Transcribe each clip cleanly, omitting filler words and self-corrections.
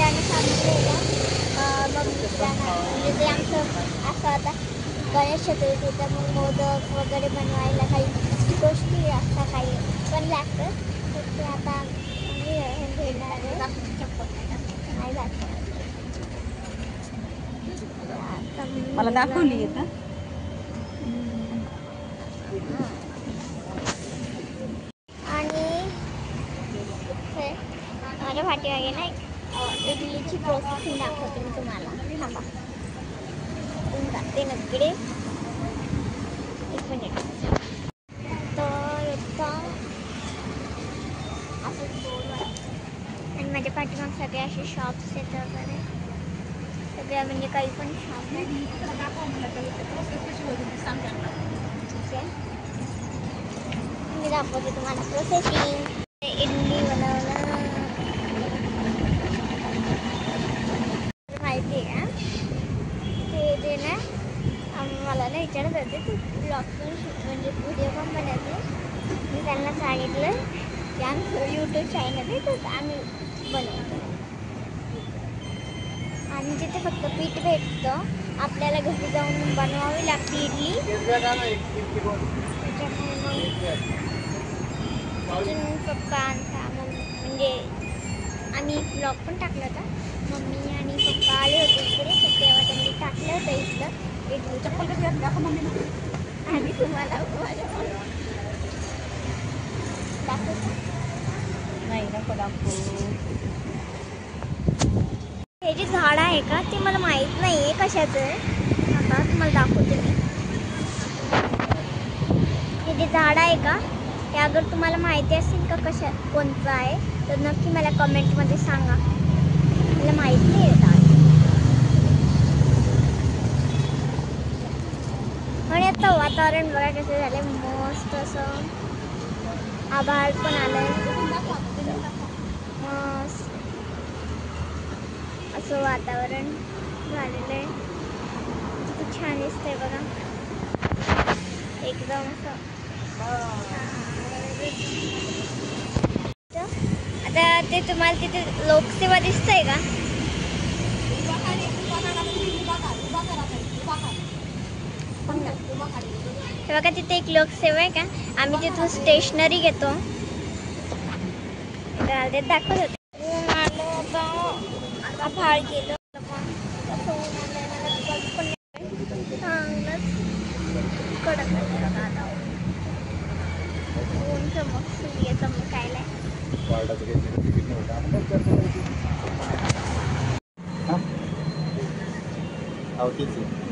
मित्राने सांगितलेलं मग म्हणजे ते आमचं असं आता गणेश चतुर्थी तर मग मोदक वगैरे बनवायला काही गोष्टी असतात, काही पण लागतं. तर ते आता घेणार आहे. नाही लागतं मला दाखवली आता. आणि माझ्या पाठीमागे नाही इडलीची प्रोसेसिंग दाखवते मी तुम्हाला. थांबा जाते नक्की. एक मिनिट. तर असं आणि माझ्या पाठीमाग सगळे असे शॉप्स आहेत वगैरे सगळ्या, म्हणजे काही पण शॉप आहे. मी दाखवते तुम्हाला प्रोसेसिंग. इडली बनवलं माहिती आहे का? ते जे ना मला ना विचारत होते तू ब्लॉग पण म्हणजे व्हिडिओ पण बनवते. मी त्यांना सांगितलं की आमचं यूट्यूब चॅनल आहे तर आम्ही बनवतो. आणि तिथे फक्त पीठ भेटतं, आपल्याला घरी जाऊन बनवावी लागते इडली. त्याच्यामुळे मग पप्पा आणता म्हणजे आम्ही ब्लॉग पण टाकला होता. मम्मी आणि पप्पा आले होते इकडे तर तेव्हा त्यांनी टाकलं होतं इथलं इडलीचं. आणि तुम्हाला दाखवतो नाही नको दाखवू. हे जे झाड आहे का ते मला माहित नाही आहे कशाचं आहे. आता तुम्हाला दाखवते मी. हे जे झाड आहे का ते अगर तुम्हाला माहिती असेल का कशा कोणतं आहे तर नक्की मला कमेंटमध्ये सांगा. मला माहित नाही आहे झाड. आणि आता वातावरण बघा कसं झालं, मस्त असं आभाळ पण आलंय. मस्त असं वातावरण झालेलं आहे. खूप छान दिसतंय बघा एकदम असं. आता ते तुम्हाला तिथे लोकसेवा दिसतंय का? बघा तिथे एक लोकसेवा आहे का, आम्ही तिथून स्टेशनरी घेतो. ते दाखवत होते. आभाळ गेलं ऊन चमक सूर्य चमकायला.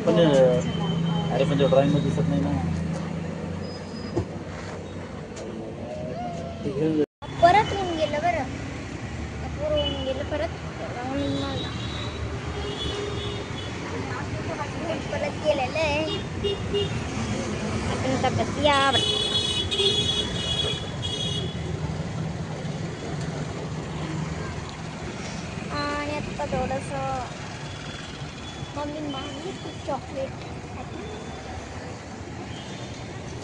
पण अरे पण ड्रॉइंग मध्ये दिसत नाही ना. परत ऊन गेलं बरं, ऊन गेलं परत परत गेलेलं आहे. आपण तब्येत या आणि आता थोडंसं मम्मी मागली चॉकलेट.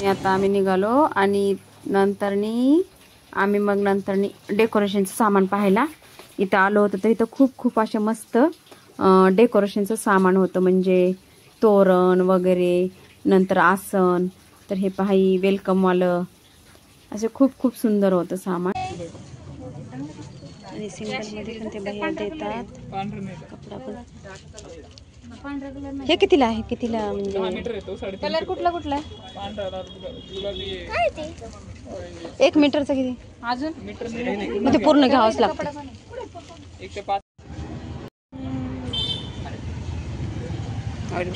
आता आम्ही निघालो आणि नंतरनी डेकोरेशनचं सामान पाहायला इथं आलो होतं. तर इथं खूप असे मस्त डेकोरेशनचं सामान होतं, म्हणजे तोरण वगैरे, नंतर आसन. तर हे पाही वेलकमवालं असे खूप सुंदर होतं सामान. आणि सिंगलमध्ये पण ते बाहेर देतात कपडा पण. हे कितीला आहे, कितीला म्हणजे कलर कुठला एक मीटरचा किती अजून म्हणजे पूर्ण घ्यावंच लागतं.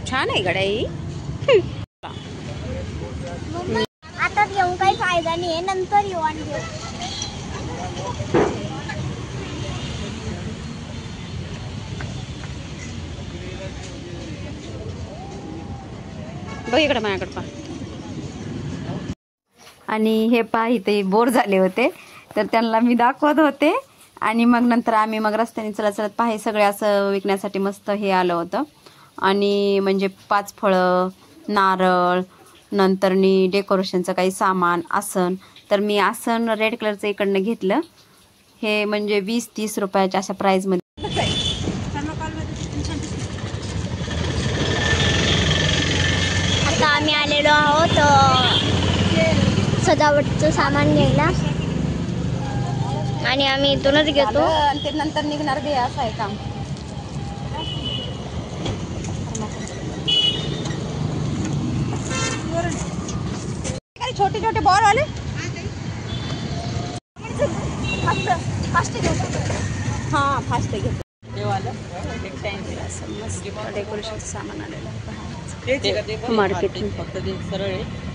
छान आहे गडाई. आता येऊन काही फायदा नाही आहे, नंतर येऊ आणि घेऊ. बघ इकडे माझ्याकडे पहा. आणि हे पहा इथे बोर झाले होते तर त्यांना मी दाखवत होते. आणि मग नंतर आम्ही रस्त्याने चलत पाहे सगळे असं विकण्यासाठी मस्त हे आलं होतं. आणि म्हणजे 5 फळं, नारळ, नंतरनी डेकोरेशनचं काही सामान, आसन. तर मी आसन रेड कलरचं इकडनं घेतलं. हे म्हणजे 20-30 रुपयाच्या अशा प्राईजमध्ये. सजावटचं सामान घ्यायला आणि आम्ही इथूनच घेतो. आणि ते नंतर निघणार बी असं आहे काम. छोटे छोटे बॉल वाले हां फास्ट घेतो. मस्त डेकोरेशनचं सामान आलेलं आहे मार्केट. फक्त ते सरळ आहे.